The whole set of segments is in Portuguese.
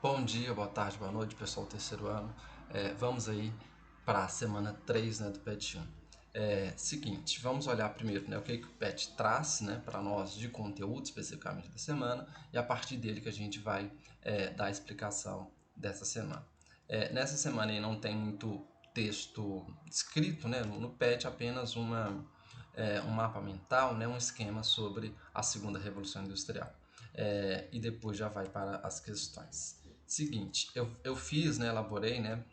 Bom dia, boa tarde, boa noite, pessoal do terceiro ano. Vamos aí para a semana 3, né, do PET 1. Seguinte, vamos olhar primeiro, né, o que o PET traz, né, para nós de conteúdo especificamente da semana, e a partir dele que a gente vai dar a explicação dessa semana. Nessa semana aí não tem muito texto escrito, né, no PET, apenas um mapa mental, né, um esquema sobre a segunda revolução industrial. E depois já vai para as questões. Seguinte, eu fiz, né, elaborei, né,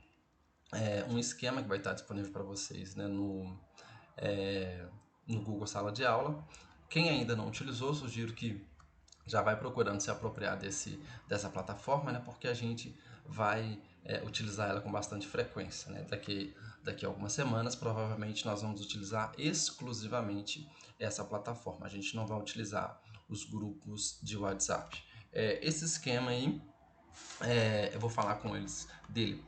um esquema que vai estar disponível para vocês, né, no Google Sala de Aula. Quem ainda não utilizou, sugiro que já vai procurando se apropriar dessa plataforma, né, porque a gente vai utilizar ela com bastante frequência. Né? Daqui a algumas semanas, provavelmente, nós vamos utilizar exclusivamente essa plataforma. A gente não vai utilizar os grupos de WhatsApp. Esse esquema aí eu vou falar dele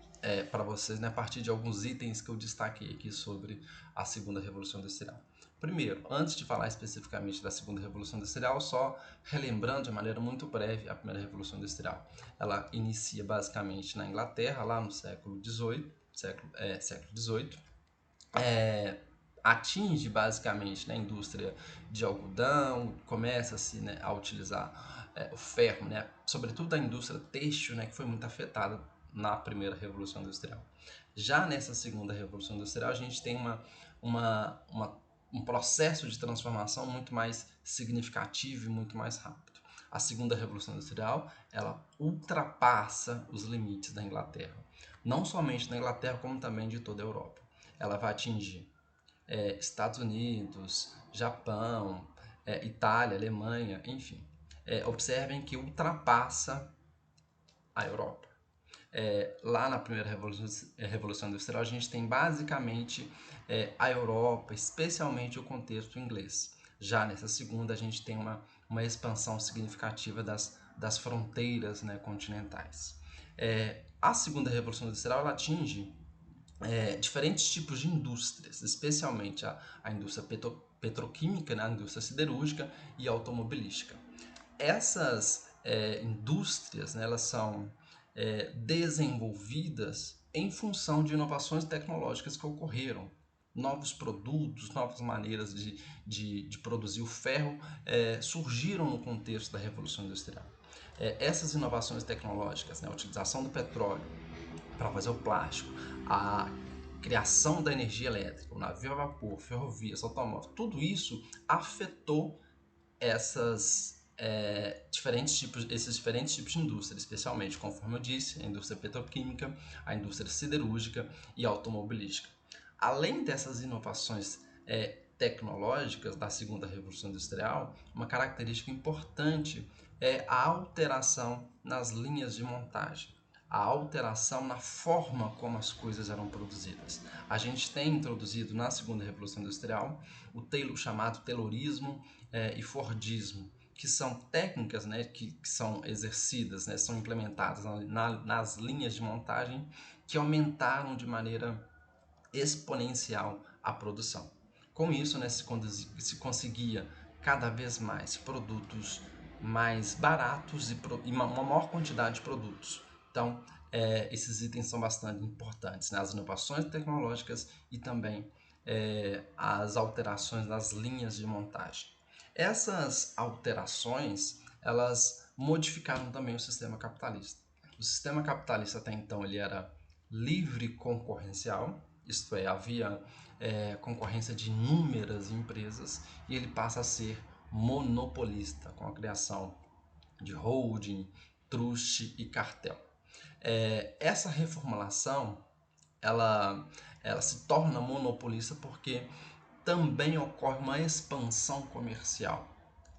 para vocês, né, a partir de alguns itens que eu destaquei aqui sobre a segunda revolução industrial. Primeiro, antes de falar especificamente da segunda revolução industrial, só relembrando de maneira muito breve a primeira revolução industrial. Ela inicia basicamente na Inglaterra, lá no século XVIII, século XVIII, atinge basicamente, né, a indústria de algodão, começa-se, né, a utilizar o ferro, né, sobretudo a indústria têxtil, né, que foi muito afetada na primeira revolução industrial. Já nessa segunda revolução industrial, a gente tem uma, um processo de transformação muito mais significativo e muito mais rápido. A segunda revolução industrial, ela ultrapassa os limites da Inglaterra, não somente da Inglaterra, como também de toda a Europa. Ela vai atingir Estados Unidos, Japão, Itália, Alemanha, enfim. Observem que ultrapassa a Europa. Lá na primeira Revolução Industrial, a gente tem basicamente a Europa, especialmente o contexto inglês. Já nessa segunda, a gente tem uma expansão significativa das fronteiras, né, continentais. A segunda Revolução Industrial ela atinge diferentes tipos de indústrias, especialmente a indústria petroquímica, né, a indústria siderúrgica e automobilística. Essas indústrias, né, elas são desenvolvidas em função de inovações tecnológicas que ocorreram. Novos produtos, novas maneiras de produzir o ferro surgiram no contexto da Revolução Industrial. Essas inovações tecnológicas, né, a utilização do petróleo para fazer o plástico, a criação da energia elétrica, o navio a vapor, ferrovias, automóveis, tudo isso afetou esses diferentes tipos de indústria, especialmente, conforme eu disse, a indústria petroquímica, a indústria siderúrgica e automobilística. Além dessas inovações tecnológicas da segunda revolução industrial, uma característica importante é a alteração nas linhas de montagem, a alteração na forma como as coisas eram produzidas. A gente tem introduzido na segunda revolução industrial o chamado Taylorismo e Fordismo, que são técnicas, né, que são exercidas, né, são implementadas nas linhas de montagem que aumentaram de maneira exponencial a produção. Com isso, né, se conseguia cada vez mais produtos mais baratos e uma maior quantidade de produtos. Então, esses itens são bastante importantes, né? As inovações tecnológicas e também as alterações nas linhas de montagem. Essas alterações, elas modificaram também o sistema capitalista. O sistema capitalista até então ele era livre concorrencial, isto é, havia concorrência de inúmeras empresas, e ele passa a ser monopolista com a criação de holding, trust e cartel. Essa reformulação ela se torna monopolista porque também ocorre uma expansão comercial.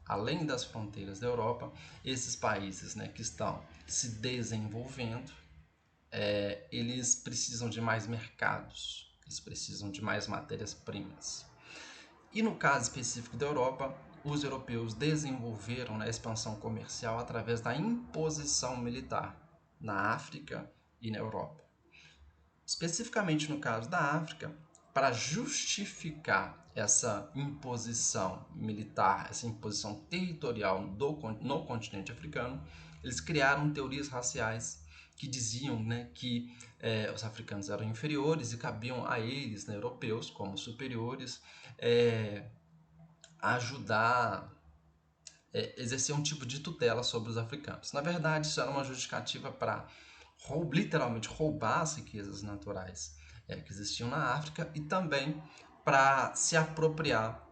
Além das fronteiras da Europa, esses países, né, que estão se desenvolvendo, eles precisam de mais mercados, eles precisam de mais matérias-primas. E no caso específico da Europa, os europeus desenvolveram, né, a expansão comercial através da imposição militar na África e na Europa. Especificamente no caso da África, para justificar essa imposição militar, essa imposição territorial no continente africano, eles criaram teorias raciais que diziam, né, que os africanos eram inferiores e cabiam a eles, né, europeus, como superiores, ajudar, exercer um tipo de tutela sobre os africanos. Na verdade, isso era uma justificativa para literalmente roubar as riquezas naturais que existiam na África e também para se apropriar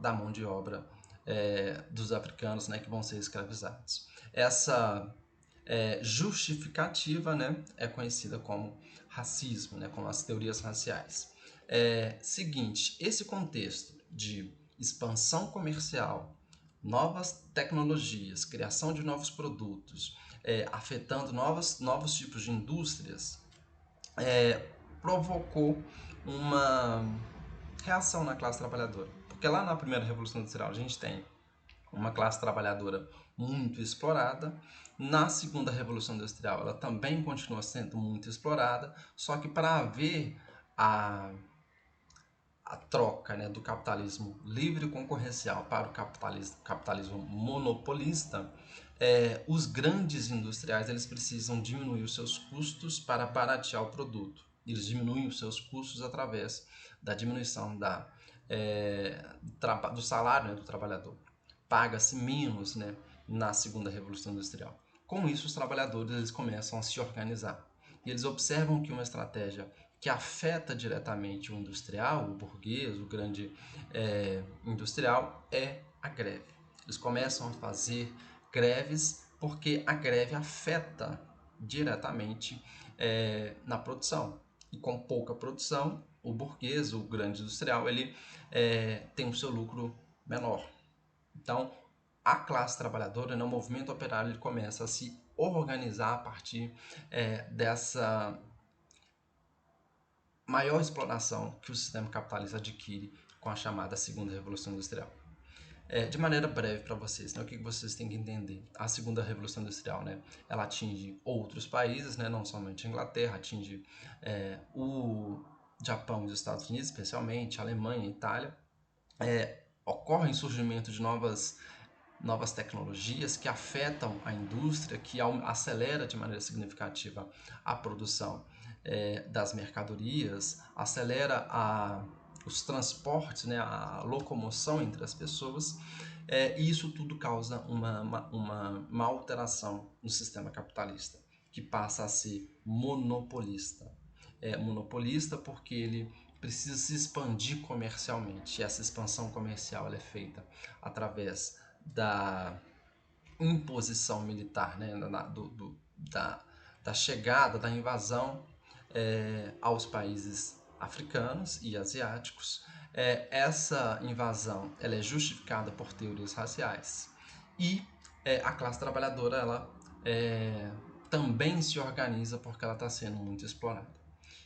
da mão de obra dos africanos, né, que vão ser escravizados. Essa justificativa, né, é conhecida como racismo, né, como as teorias raciais. Seguinte, esse contexto de expansão comercial, novas tecnologias, criação de novos produtos, afetando novos tipos de indústrias, provocou uma reação na classe trabalhadora. Porque lá na primeira Revolução Industrial a gente tem uma classe trabalhadora muito explorada. Na segunda Revolução Industrial ela também continua sendo muito explorada, só que para haver a troca, né, do capitalismo livre e concorrencial para o capitalismo monopolista, os grandes industriais eles precisam diminuir os seus custos para baratear o produto. Eles diminuem os seus custos através da diminuição do salário, né, do trabalhador. Paga-se menos, né, na segunda Revolução Industrial. Com isso, os trabalhadores eles começam a se organizar. E eles observam que uma estratégia que afeta diretamente o industrial, o burguês, o grande industrial, é a greve. Eles começam a fazer greves porque a greve afeta diretamente na produção. E com pouca produção, o burguês, o grande industrial, ele tem o seu lucro menor. Então, a classe trabalhadora, no movimento operário, ele começa a se organizar a partir dessa maior exploração que o sistema capitalista adquire com a chamada segunda revolução industrial. De maneira breve para vocês, né, o que vocês têm que entender? A segunda revolução industrial, né, ela atinge outros países, né, não somente a Inglaterra, atinge o Japão e os Estados Unidos, especialmente, a Alemanha, a Itália. Ocorre o surgimento de novas tecnologias que afetam a indústria, que acelera de maneira significativa a produção das mercadorias, acelera os transportes, né, a locomoção entre as pessoas, e isso tudo causa uma alteração no sistema capitalista, que passa a ser monopolista. Monopolista porque ele precisa se expandir comercialmente, e essa expansão comercial ela é feita através da imposição militar, né, da chegada, da invasão aos países africanos e asiáticos. Essa invasão ela é justificada por teorias raciais e a classe trabalhadora ela também se organiza porque ela está sendo muito explorada.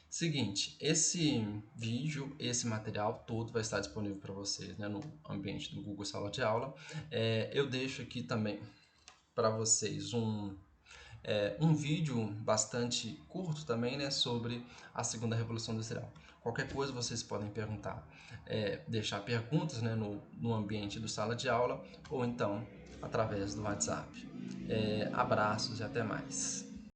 Seguinte, esse vídeo, esse material todo vai estar disponível para vocês, né, no ambiente do Google Sala de Aula. Eu deixo aqui também para vocês um vídeo bastante curto também, né, sobre a segunda Revolução Industrial. Qualquer coisa vocês podem perguntar, deixar perguntas, né, no ambiente do Sala de Aula ou então através do WhatsApp. Abraços e até mais.